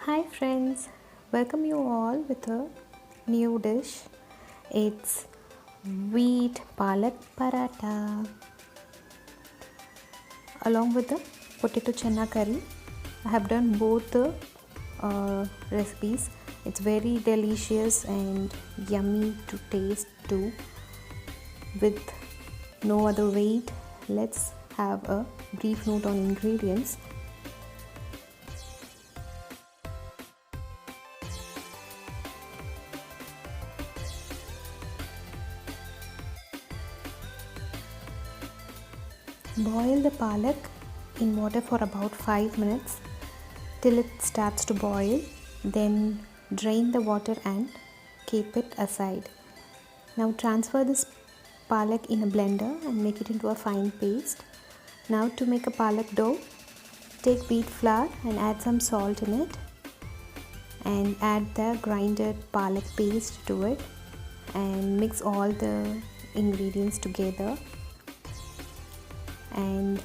Hi friends, welcome you all with a new dish. It's wheat palak paratha along with the potato chana curry. I have done both the recipes. It's very delicious and yummy to taste too with no other weight. Let's have a brief note on ingredients. Boil the palak in water for about 5 minutes till it starts to boil. Then drain the water and keep it aside. Now transfer this palak in a blender and make it into a fine paste. Now to make a palak dough, take wheat flour and add some salt in it and add the grinded palak paste to it and mix all the ingredients together and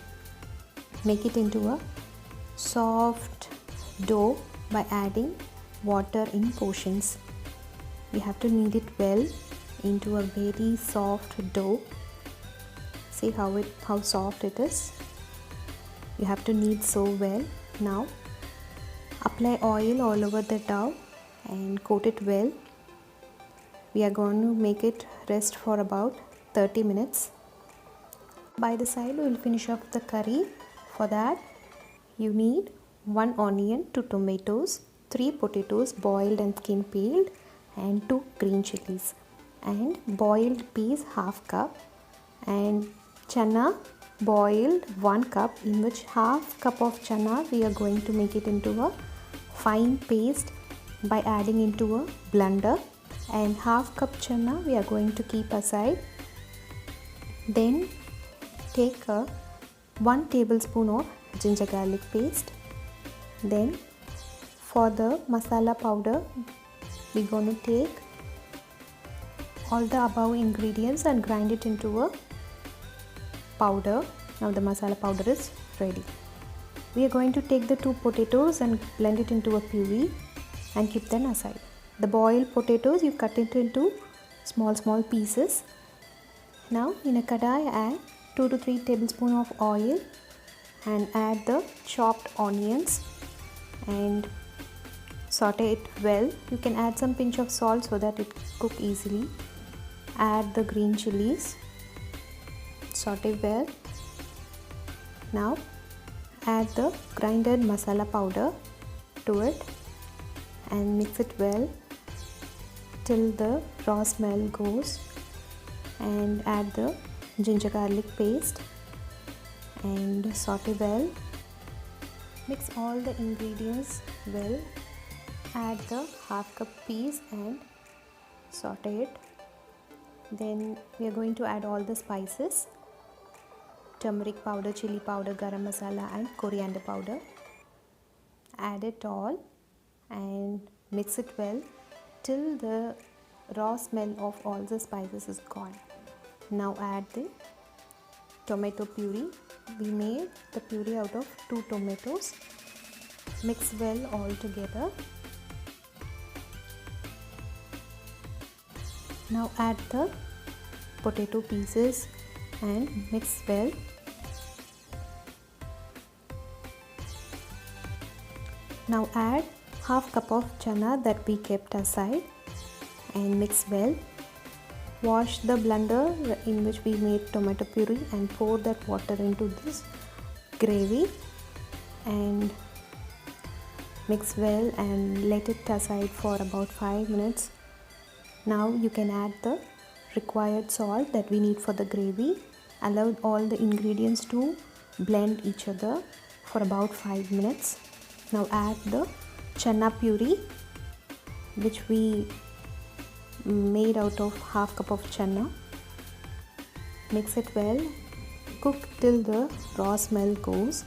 make it into a soft dough by adding water in portions. We have to knead it well into a very soft dough. See how soft it is. You have to knead so well. Now apply oil all over the dough and coat it well. We are going to make it rest for about 30 minutes. By the side, we will finish off the curry. For that, you need 1 onion, 2 tomatoes, 3 potatoes boiled and skin peeled, and 2 green chilies, and boiled peas half cup, and chana boiled 1 cup, in which half cup of chana we are going to make it into a fine paste by adding into a blender, and half cup chana we are going to keep aside. Then take a 1 tablespoon of ginger garlic paste. Then for the masala powder, we're going to take all the above ingredients and grind it into a powder. Now the masala powder is ready. We are going to take the 2 potatoes and blend it into a puree and keep them aside. The boiled potatoes, you cut it into small pieces. Now in a kadai, add 2 to 3 tablespoons of oil and add the chopped onions and saute it well. You can add some pinch of salt so that it cook easily. Add the green chilies, saute well. Now add the grinded masala powder to it and mix it well till the raw smell goes, and add the ginger garlic paste and saute well. Mix all the ingredients well. Add the half cup peas and saute it. Then we are going to add all the spices: turmeric powder, chili powder, garam masala and coriander powder. Add it all and mix it well till the raw smell of all the spices is gone. Now add the tomato puree. We made the puree out of 2 tomatoes. Mix well all together. Now add the potato pieces and mix well. Now add half cup of chana that we kept aside and mix well. Wash the blender in which we made tomato puree and pour that water into this gravy and mix well and let it aside for about 5 minutes. Now you can add the required salt that we need for the gravy. Allow all the ingredients to blend each other for about 5 minutes. Now add the chana puree which we made out of half cup of chana. Mix it well. Cook till the raw smell goes.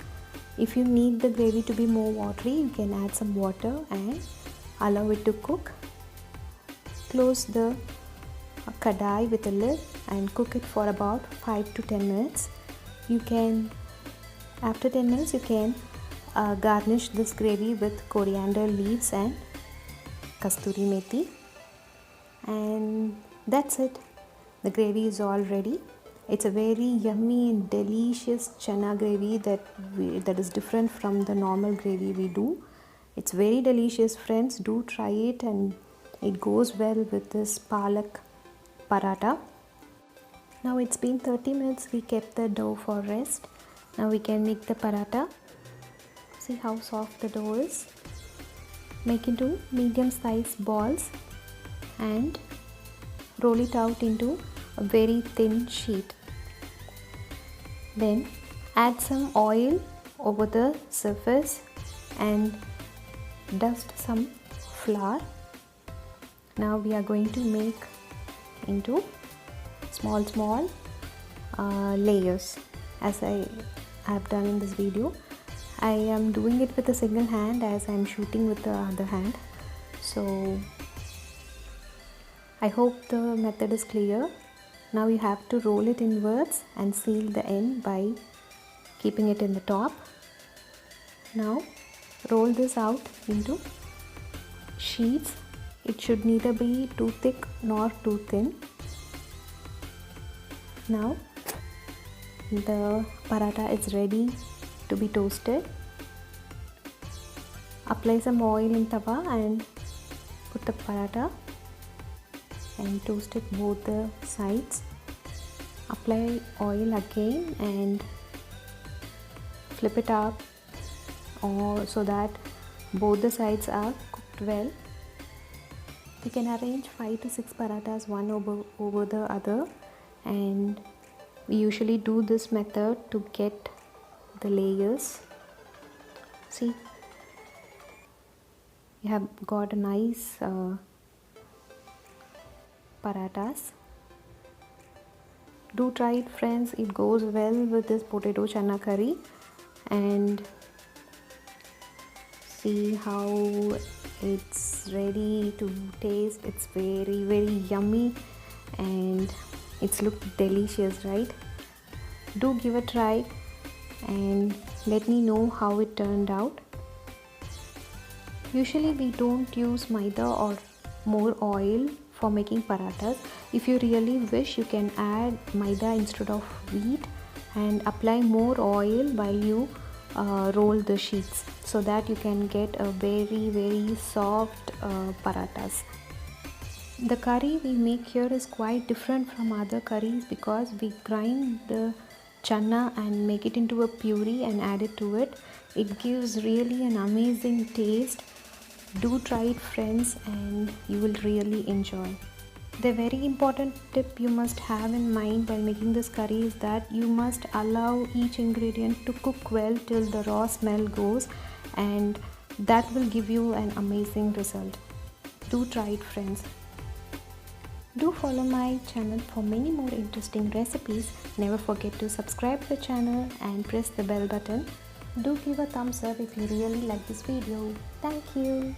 If you need the gravy to be more watery, you can add some water and allow it to cook. Close the kadai with a lid and cook it for about 5 to 10 minutes. You can, after 10 minutes, you can garnish this gravy with coriander leaves and kasturi methi, and that's it. The gravy is all ready. It's a very yummy and delicious chana gravy that is different from the normal gravy we do. It's very delicious, friends. Do try it, and it goes well with this palak paratha. Now it's been 30 minutes. We kept the dough for rest. Now we can make the paratha. See how soft the dough is. Make into medium sized balls and roll it out into a very thin sheet. Then add some oil over the surface and dust some flour. Now we are going to make into small layers, as I have done in this video. I am doing it with a single hand as I am shooting with the other hand. So I hope the method is clear. Now you have to roll it inwards and seal the end by keeping it in the top. Now roll this out into sheets. It should neither be too thick nor too thin. Now the paratha is ready to be toasted. Apply some oil in tawa and put the paratha and toast it both the sides. Apply oil again and flip it up so that both the sides are cooked well. You can arrange 5 to 6 parathas one over the other, and we usually do this method to get the layers. See, you have got a nice parathas. Do try it, friends. It goes well with this potato chana curry. And see how it's ready to taste. It's very yummy and it's looked delicious, right? Do give a try and let me know how it turned out. Usually we don't use maida or more oil for making parathas. If you really wish, you can add maida instead of wheat and apply more oil while you roll the sheets, so that you can get a very soft parathas. The curry we make here is quite different from other curries because we grind the chana and make it into a puree and add it to it. It gives really an amazing taste. Do try it, friends, and you will really enjoy. The very important tip you must have in mind while making this curry is that you must allow each ingredient to cook well till the raw smell goes, and that will give you an amazing result. Do try it, friends. Do follow my channel for many more interesting recipes. Never forget to subscribe to the channel and press the bell button. Do give a thumbs up if you really like this video. Thank you.